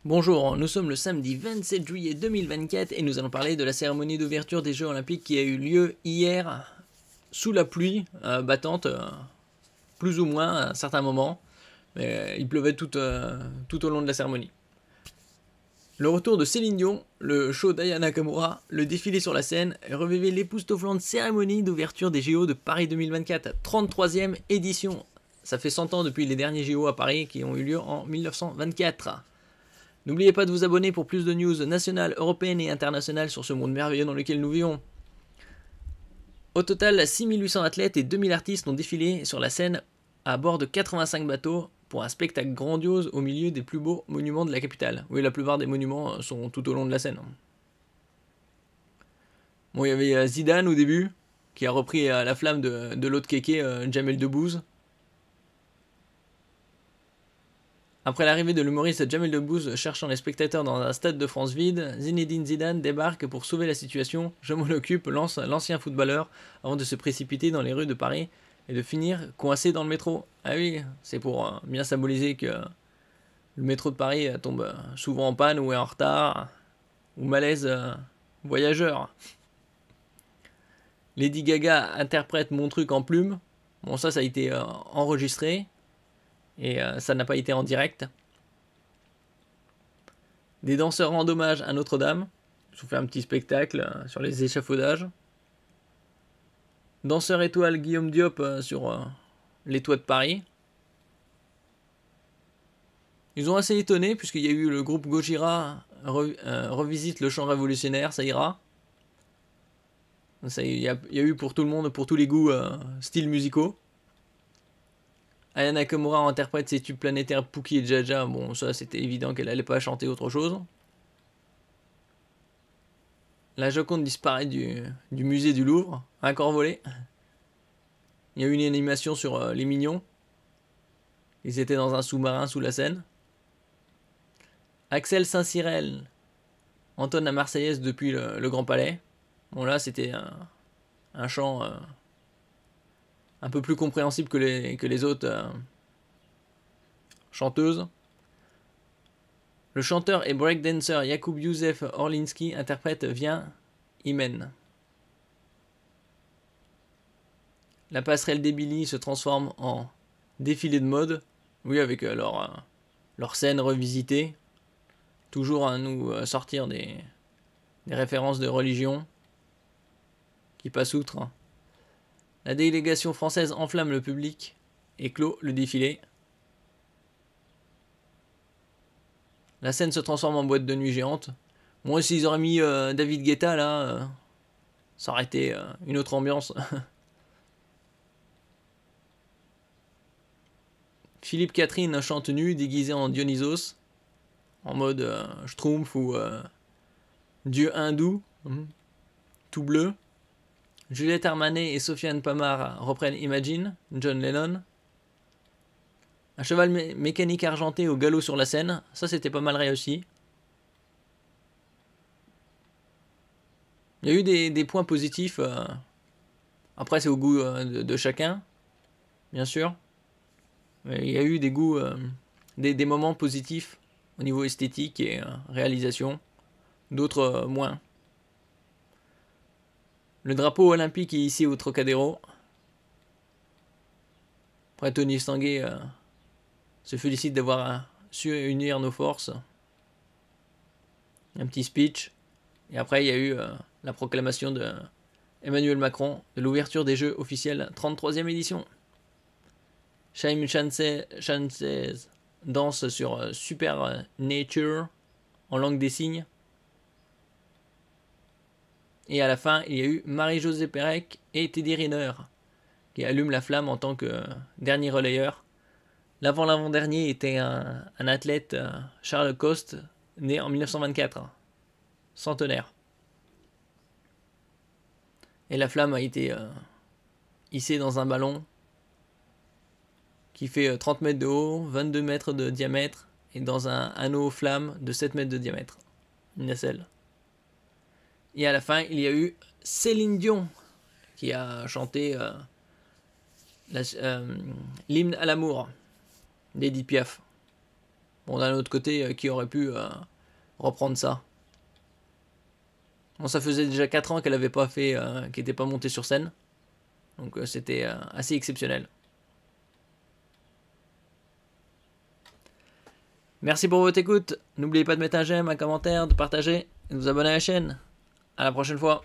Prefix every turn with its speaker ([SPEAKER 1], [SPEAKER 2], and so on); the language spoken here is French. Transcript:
[SPEAKER 1] Bonjour, nous sommes le samedi 27 juillet 2024 et nous allons parler de la cérémonie d'ouverture des Jeux Olympiques qui a eu lieu hier sous la pluie battante, plus ou moins à certains moments, mais il pleuvait tout au long de la cérémonie. Le retour de Céline Dion, le show d'Aya Nakamura, le défilé sur la scène revivait l'époustouflante cérémonie d'ouverture des JO de Paris 2024, 33e édition. Ça fait 100 ans depuis les derniers JO à Paris qui ont eu lieu en 1924. N'oubliez pas de vous abonner pour plus de news nationales, européennes et internationales sur ce monde merveilleux dans lequel nous vivons. Au total, 6800 athlètes et 2000 artistes ont défilé sur la scène à bord de 85 bateaux pour un spectacle grandiose au milieu des plus beaux monuments de la capitale. Oui, la plupart des monuments sont tout au long de la Seine. Bon, il y avait Zidane au début, qui a repris la flamme de l'autre kéké, Jamel Debbouze. Après l'arrivée de l'humoriste Jamel Debbouze cherchant les spectateurs dans un stade de France vide, Zinedine Zidane débarque pour sauver la situation. Je m'en occupe, lance l'ancien footballeur avant de se précipiter dans les rues de Paris et de finir coincé dans le métro. Ah oui, c'est pour bien symboliser que le métro de Paris tombe souvent en panne ou est en retard, ou malaise voyageur. Lady Gaga interprète Mon truc en plume. Bon, ça a été enregistré. Et ça n'a pas été en direct. Des danseurs rendent hommage à Notre-Dame. Ils ont fait un petit spectacle sur les échafaudages. Danseur étoile Guillaume Diop sur les toits de Paris. Ils ont assez étonné puisqu'il y a eu le groupe Gojira revisite le chant révolutionnaire, ça ira. Il y a eu pour tout le monde, pour tous les goûts, styles musicaux. Aya Nakamura interprète ses tubes planétaires Pookie et Jaja. Bon, ça c'était évident qu'elle allait pas chanter autre chose. La Joconde disparaît du musée du Louvre, un corps volé. Il y a eu une animation sur les Mignons. Ils étaient dans un sous-marin sous la Seine. Axel Saint-Cyril entonne la Marseillaise depuis le Grand Palais. Bon là c'était un chant un peu plus compréhensible que les autres chanteuses. Le chanteur et breakdancer Jakub Józef Orliński interprète Viens, Imen. La passerelle des Billy se transforme en défilé de mode, oui, avec leur scène revisitée, toujours à nous sortir des références de religion qui passent outre. La délégation française enflamme le public et clôt le défilé. La scène se transforme en boîte de nuit géante. Moi, s'ils auraient mis David Guetta là, ça aurait été une autre ambiance. Philippe Catherine chante nu, déguisé en Dionysos, en mode Schtroumpf ou dieu hindou, tout bleu. Juliette Armanet et Sofiane Pamar reprennent Imagine, John Lennon. Un cheval mécanique argenté au galop sur la scène, ça c'était pas mal réussi. Il y a eu des points positifs, après c'est au goût de chacun, bien sûr. Mais il y a eu des goûts, des moments positifs au niveau esthétique et réalisation, d'autres moins. Le drapeau olympique est hissé au Trocadéro. Après, Tony Stanguet se félicite d'avoir su unir nos forces. Un petit speech. Et après, il y a eu la proclamation de Emmanuel Macron de l'ouverture des Jeux officiels 33e édition. Shaim Chancez danse sur Super Nature en langue des signes. Et à la fin, il y a eu Marie-Josée Pérec et Teddy Riner qui allument la flamme en tant que dernier relayeur. L'avant-dernier était un athlète, Charles Coste, né en 1924, centenaire. Et la flamme a été hissée dans un ballon qui fait 30 mètres de haut, 22 mètres de diamètre, et dans un anneau flamme de 7 mètres de diamètre. Une nacelle. Et à la fin, il y a eu Céline Dion qui a chanté l'hymne à l'amour d'Edith Piaf. Bon, d'un autre côté, qui aurait pu reprendre ça? Bon, ça faisait déjà 4 ans qu'elle avait pas fait, qu'elle n'était pas montée sur scène. Donc c'était assez exceptionnel. Merci pour votre écoute. N'oubliez pas de mettre un j'aime, un commentaire, de partager et de vous abonner à la chaîne. À la prochaine fois.